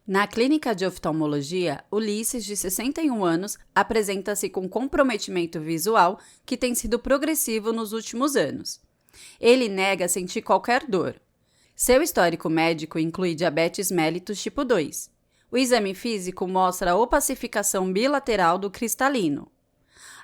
Na clínica de oftalmologia, Ulisses, de 61 anos, apresenta-se com comprometimento visual que tem sido progressivo nos últimos anos. Ele nega sentir qualquer dor. Seu histórico médico inclui diabetes mellitus tipo 2. O exame físico mostra a opacificação bilateral do cristalino.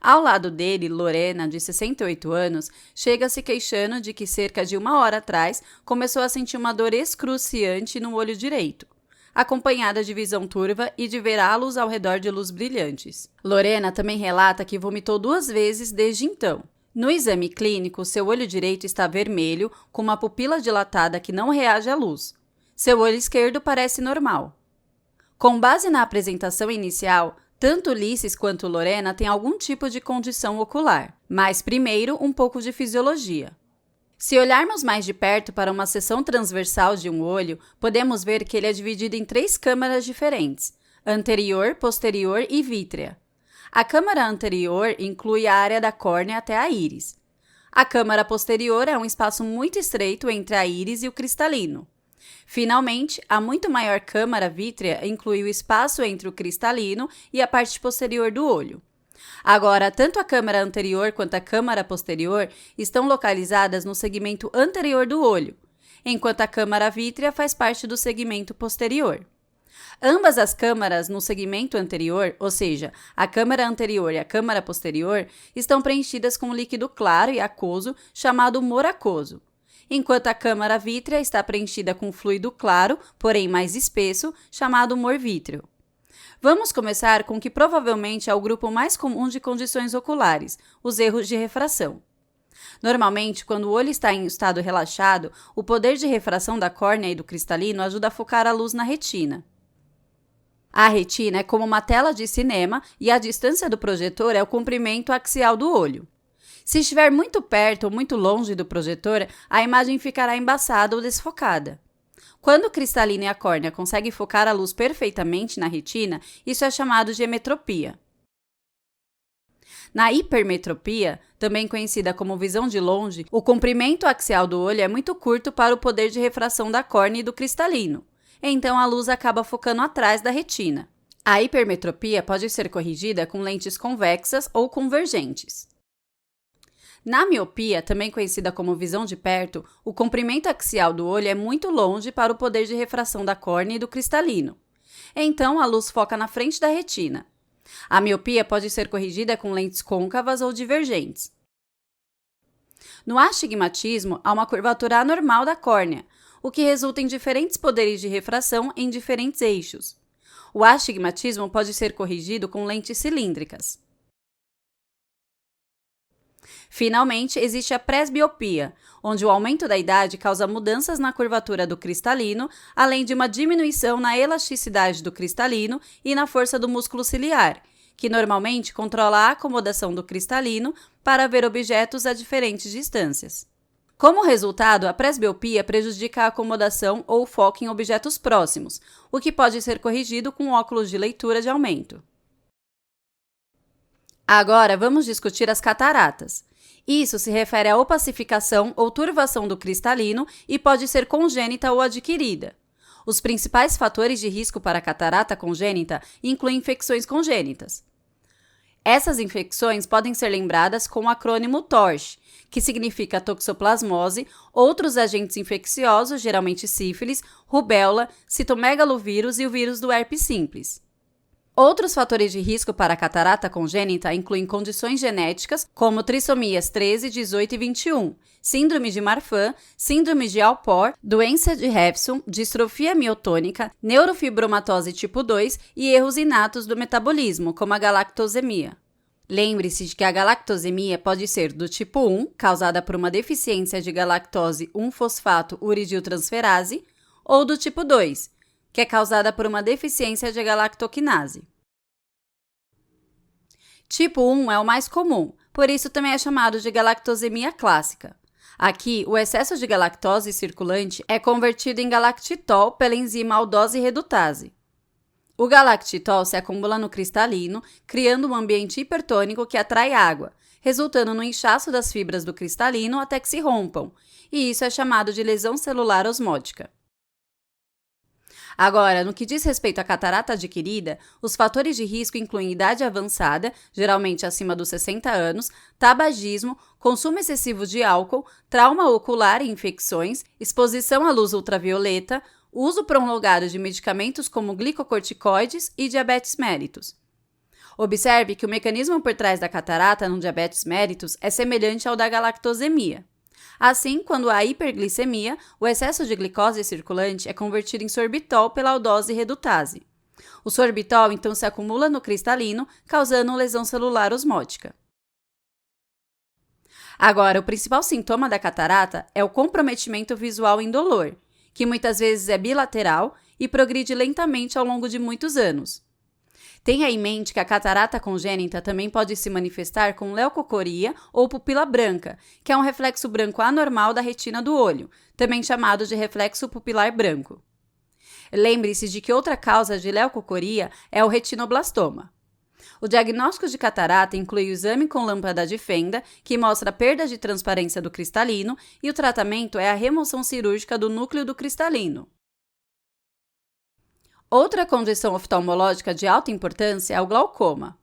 Ao lado dele, Lorena, de 68 anos, chega se queixando de que cerca de 1 hora atrás começou a sentir uma dor excruciante no olho direito, acompanhada de visão turva e de ver halos ao redor de luz brilhantes. Lorena também relata que vomitou 2 vezes desde então. No exame clínico, seu olho direito está vermelho, com uma pupila dilatada que não reage à luz. Seu olho esquerdo parece normal. Com base na apresentação inicial, tanto Ulisses quanto Lorena têm algum tipo de condição ocular, mas primeiro um pouco de fisiologia. Se olharmos mais de perto para uma seção transversal de um olho, podemos ver que ele é dividido em 3 câmaras diferentes: anterior, posterior e vítrea. A câmara anterior inclui a área da córnea até a íris. A câmara posterior é um espaço muito estreito entre a íris e o cristalino. Finalmente, a muito maior câmara vítrea inclui o espaço entre o cristalino e a parte posterior do olho. Agora, tanto a câmara anterior quanto a câmara posterior estão localizadas no segmento anterior do olho, enquanto a câmara vítrea faz parte do segmento posterior. Ambas as câmaras no segmento anterior, ou seja, a câmara anterior e a câmara posterior, estão preenchidas com um líquido claro e aquoso chamado humor aquoso, enquanto a câmara vítrea está preenchida com fluido claro, porém mais espesso, chamado humor vítreo. Vamos começar com o que provavelmente é o grupo mais comum de condições oculares, os erros de refração. Normalmente, quando o olho está em estado relaxado, o poder de refração da córnea e do cristalino ajuda a focar a luz na retina. A retina é como uma tela de cinema e a distância do projetor é o comprimento axial do olho. Se estiver muito perto ou muito longe do projetor, a imagem ficará embaçada ou desfocada. Quando o cristalino e a córnea conseguem focar a luz perfeitamente na retina, isso é chamado de emetropia. Na hipermetropia, também conhecida como visão de longe, o comprimento axial do olho é muito curto para o poder de refração da córnea e do cristalino. Então a luz acaba focando atrás da retina. A hipermetropia pode ser corrigida com lentes convexas ou convergentes. Na miopia, também conhecida como visão de perto, o comprimento axial do olho é muito longe para o poder de refração da córnea e do cristalino. Então a luz foca na frente da retina. A miopia pode ser corrigida com lentes côncavas ou divergentes. No astigmatismo, há uma curvatura anormal da córnea, o que resulta em diferentes poderes de refração em diferentes eixos. O astigmatismo pode ser corrigido com lentes cilíndricas. Finalmente, existe a presbiopia, onde o aumento da idade causa mudanças na curvatura do cristalino, além de uma diminuição na elasticidade do cristalino e na força do músculo ciliar, que normalmente controla a acomodação do cristalino para ver objetos a diferentes distâncias. Como resultado, a presbiopia prejudica a acomodação ou o foco em objetos próximos, o que pode ser corrigido com óculos de leitura de aumento. Agora vamos discutir as cataratas. Isso se refere à opacificação ou turvação do cristalino e pode ser congênita ou adquirida. Os principais fatores de risco para a catarata congênita incluem infecções congênitas. Essas infecções podem ser lembradas com o acrônimo TORCH, que significa toxoplasmose, outros agentes infecciosos, geralmente sífilis, rubéola, citomegalovírus e o vírus do herpes simples. Outros fatores de risco para a catarata congênita incluem condições genéticas, como trissomias 13, 18 e 21, síndrome de Marfan, síndrome de Alport, doença de Refsum, distrofia miotônica, neurofibromatose tipo 2 e erros inatos do metabolismo, como a galactosemia. Lembre-se de que a galactosemia pode ser do tipo 1, causada por uma deficiência de galactose 1-fosfato-uridiltransferase, ou do tipo 2, que é causada por uma deficiência de galactoquinase. Tipo 1 é o mais comum, por isso também é chamado de galactosemia clássica. Aqui, o excesso de galactose circulante é convertido em galactitol pela enzima aldose redutase. O galactitol se acumula no cristalino, criando um ambiente hipertônico que atrai água, resultando no inchaço das fibras do cristalino até que se rompam, e isso é chamado de lesão celular osmótica. Agora, no que diz respeito à catarata adquirida, os fatores de risco incluem idade avançada, geralmente acima dos 60 anos, tabagismo, consumo excessivo de álcool, trauma ocular e infecções, exposição à luz ultravioleta, uso prolongado de medicamentos como glicocorticoides e diabetes mellitus. Observe que o mecanismo por trás da catarata no diabetes mellitus é semelhante ao da galactosemia. Assim, quando há hiperglicemia, o excesso de glicose circulante é convertido em sorbitol pela aldose redutase. O sorbitol então se acumula no cristalino, causando lesão celular osmótica. Agora, o principal sintoma da catarata é o comprometimento visual indolor, que muitas vezes é bilateral e progride lentamente ao longo de muitos anos. Tenha em mente que a catarata congênita também pode se manifestar com leucocoria ou pupila branca, que é um reflexo branco anormal da retina do olho, também chamado de reflexo pupilar branco. Lembre-se de que outra causa de leucocoria é o retinoblastoma. O diagnóstico de catarata inclui o exame com lâmpada de fenda, que mostra a perda de transparência do cristalino, e o tratamento é a remoção cirúrgica do núcleo do cristalino. Outra condição oftalmológica de alta importância é o glaucoma.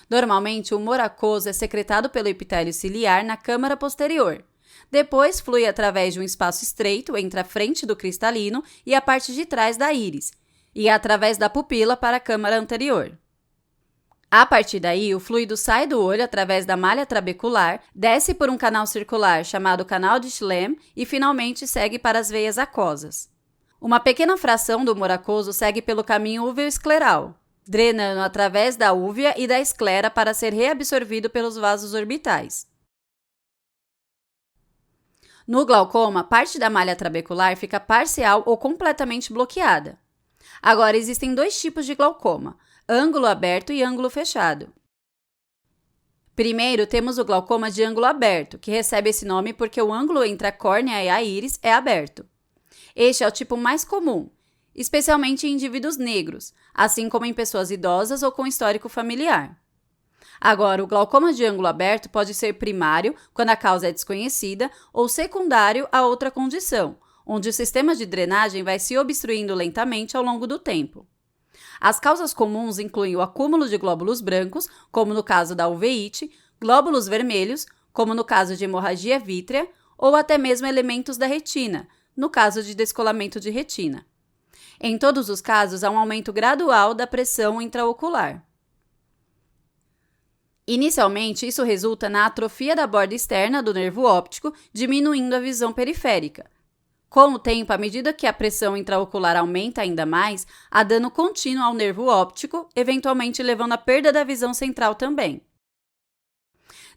Normalmente, o humor aquoso é secretado pelo epitélio ciliar na câmara posterior. Depois, flui através de um espaço estreito entre a frente do cristalino e a parte de trás da íris, e através da pupila para a câmara anterior. A partir daí, o fluido sai do olho através da malha trabecular, desce por um canal circular chamado canal de Schlemm e finalmente segue para as veias aquosas. Uma pequena fração do humor aquoso segue pelo caminho uveoescleral, drenando através da úvea e da esclera para ser reabsorvido pelos vasos orbitais. No glaucoma, parte da malha trabecular fica parcial ou completamente bloqueada. Agora, existem dois tipos de glaucoma: ângulo aberto e ângulo fechado. Primeiro, temos o glaucoma de ângulo aberto, que recebe esse nome porque o ângulo entre a córnea e a íris é aberto. Este é o tipo mais comum, especialmente em indivíduos negros, assim como em pessoas idosas ou com histórico familiar. Agora, o glaucoma de ângulo aberto pode ser primário, quando a causa é desconhecida, ou secundário a outra condição, onde o sistema de drenagem vai se obstruindo lentamente ao longo do tempo. As causas comuns incluem o acúmulo de glóbulos brancos, como no caso da uveíte, glóbulos vermelhos, como no caso de hemorragia vítrea, ou até mesmo elementos da retina, no caso de descolamento de retina. Em todos os casos, há um aumento gradual da pressão intraocular. Inicialmente, isso resulta na atrofia da borda externa do nervo óptico, diminuindo a visão periférica. Com o tempo, à medida que a pressão intraocular aumenta ainda mais, há dano contínuo ao nervo óptico, eventualmente levando à perda da visão central também.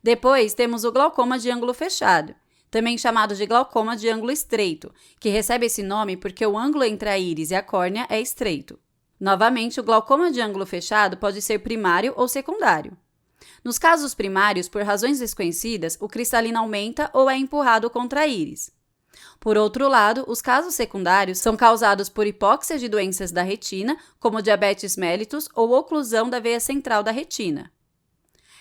Depois, temos o glaucoma de ângulo fechado, também chamado de glaucoma de ângulo estreito, que recebe esse nome porque o ângulo entre a íris e a córnea é estreito. Novamente, o glaucoma de ângulo fechado pode ser primário ou secundário. Nos casos primários, por razões desconhecidas, o cristalino aumenta ou é empurrado contra a íris. Por outro lado, os casos secundários são causados por hipóxia de doenças da retina, como diabetes mellitus ou oclusão da veia central da retina.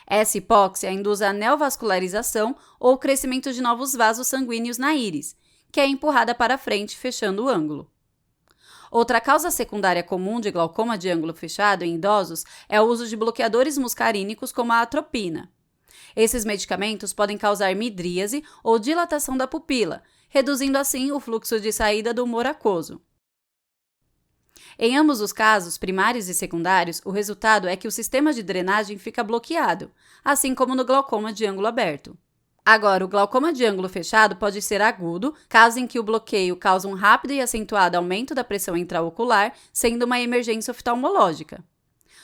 Essa hipóxia induz a neovascularização ou o crescimento de novos vasos sanguíneos na íris, que é empurrada para frente, fechando o ângulo. Outra causa secundária comum de glaucoma de ângulo fechado em idosos é o uso de bloqueadores muscarínicos como a atropina. Esses medicamentos podem causar midríase ou dilatação da pupila, reduzindo assim o fluxo de saída do humor aquoso. Em ambos os casos, primários e secundários, o resultado é que o sistema de drenagem fica bloqueado, assim como no glaucoma de ângulo aberto. Agora, o glaucoma de ângulo fechado pode ser agudo, caso em que o bloqueio cause um rápido e acentuado aumento da pressão intraocular, sendo uma emergência oftalmológica.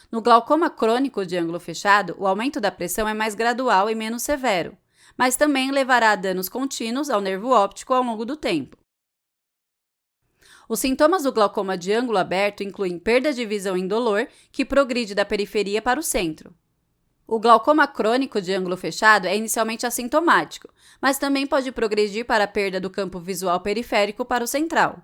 No glaucoma crônico de ângulo fechado, o aumento da pressão é mais gradual e menos severo, mas também levará a danos contínuos ao nervo óptico ao longo do tempo. Os sintomas do glaucoma de ângulo aberto incluem perda de visão indolor, que progride da periferia para o centro. O glaucoma crônico de ângulo fechado é inicialmente assintomático, mas também pode progredir para a perda do campo visual periférico para o central.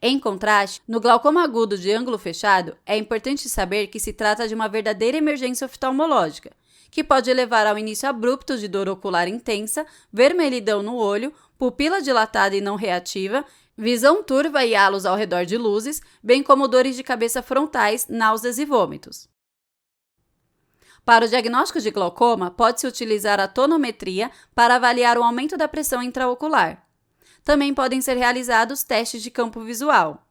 Em contraste, no glaucoma agudo de ângulo fechado, é importante saber que se trata de uma verdadeira emergência oftalmológica, que pode levar ao início abrupto de dor ocular intensa, vermelhidão no olho, pupila dilatada e não reativa, visão turva e halos ao redor de luzes, bem como dores de cabeça frontais, náuseas e vômitos. Para o diagnóstico de glaucoma, pode-se utilizar a tonometria para avaliar o aumento da pressão intraocular. Também podem ser realizados testes de campo visual.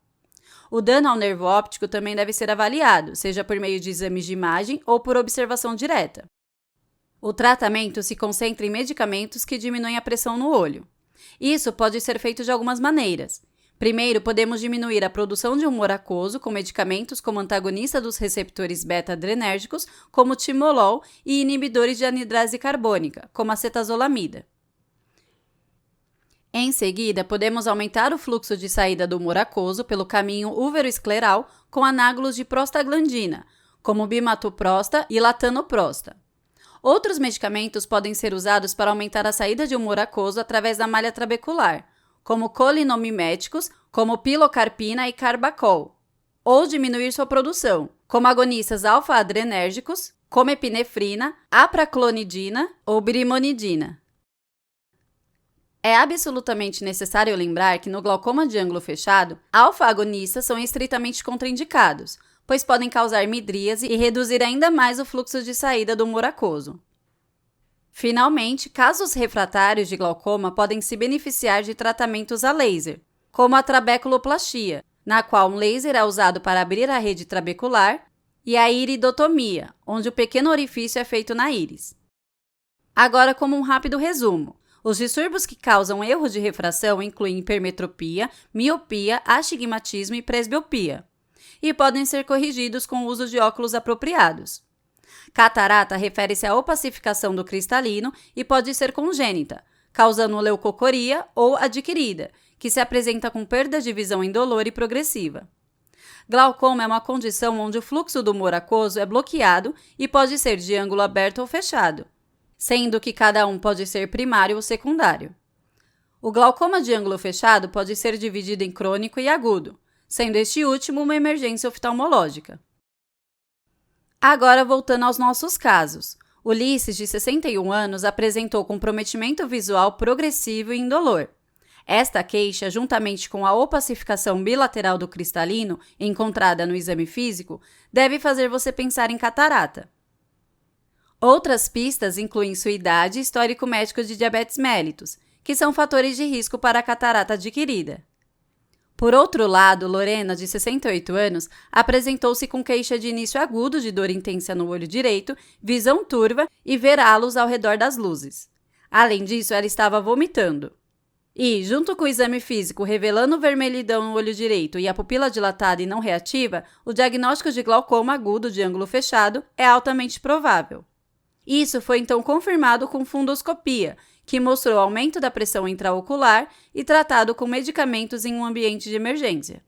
O dano ao nervo óptico também deve ser avaliado, seja por meio de exames de imagem ou por observação direta. O tratamento se concentra em medicamentos que diminuem a pressão no olho. Isso pode ser feito de algumas maneiras. Primeiro, podemos diminuir a produção de humor aquoso com medicamentos como antagonista dos receptores beta-adrenérgicos, como timolol, e inibidores de anidrase carbônica, como acetazolamida. Em seguida, podemos aumentar o fluxo de saída do humor aquoso pelo caminho uveroescleral com anágulos de prostaglandina, como bimatoprosta e latanoprosta. Outros medicamentos podem ser usados para aumentar a saída de humor aquoso através da malha trabecular, como colinomiméticos, como pilocarpina e carbacol, ou diminuir sua produção, como agonistas alfa-adrenérgicos, como epinefrina, apraclonidina ou brimonidina. É absolutamente necessário lembrar que no glaucoma de ângulo fechado, alfa-agonistas são estritamente contraindicados, pois podem causar midríase e reduzir ainda mais o fluxo de saída do humor aquoso. Finalmente, casos refratários de glaucoma podem se beneficiar de tratamentos a laser, como a trabeculoplastia, na qual um laser é usado para abrir a rede trabecular, e a iridotomia, onde o pequeno orifício é feito na íris. Agora, como um rápido resumo, os distúrbios que causam erro de refração incluem hipermetropia, miopia, astigmatismo e presbiopia, e podem ser corrigidos com o uso de óculos apropriados. Catarata refere-se à opacificação do cristalino e pode ser congênita, causando leucocoria, ou adquirida, que se apresenta com perda de visão indolor e progressiva. Glaucoma é uma condição onde o fluxo do humor aquoso é bloqueado e pode ser de ângulo aberto ou fechado, sendo que cada um pode ser primário ou secundário. O glaucoma de ângulo fechado pode ser dividido em crônico e agudo, sendo este último uma emergência oftalmológica. Agora, voltando aos nossos casos. Ulisses, de 61 anos, apresentou comprometimento visual progressivo e indolor. Esta queixa, juntamente com a opacificação bilateral do cristalino, encontrada no exame físico, deve fazer você pensar em catarata. Outras pistas incluem sua idade e histórico médico de diabetes mellitus, que são fatores de risco para a catarata adquirida. Por outro lado, Lorena, de 68 anos, apresentou-se com queixa de início agudo de dor intensa no olho direito, visão turva e ver halos ao redor das luzes. Além disso, ela estava vomitando. E, junto com o exame físico revelando vermelhidão no olho direito e a pupila dilatada e não reativa, o diagnóstico de glaucoma agudo de ângulo fechado é altamente provável. Isso foi então confirmado com fundoscopia, que mostrou aumento da pressão intraocular e tratado com medicamentos em um ambiente de emergência.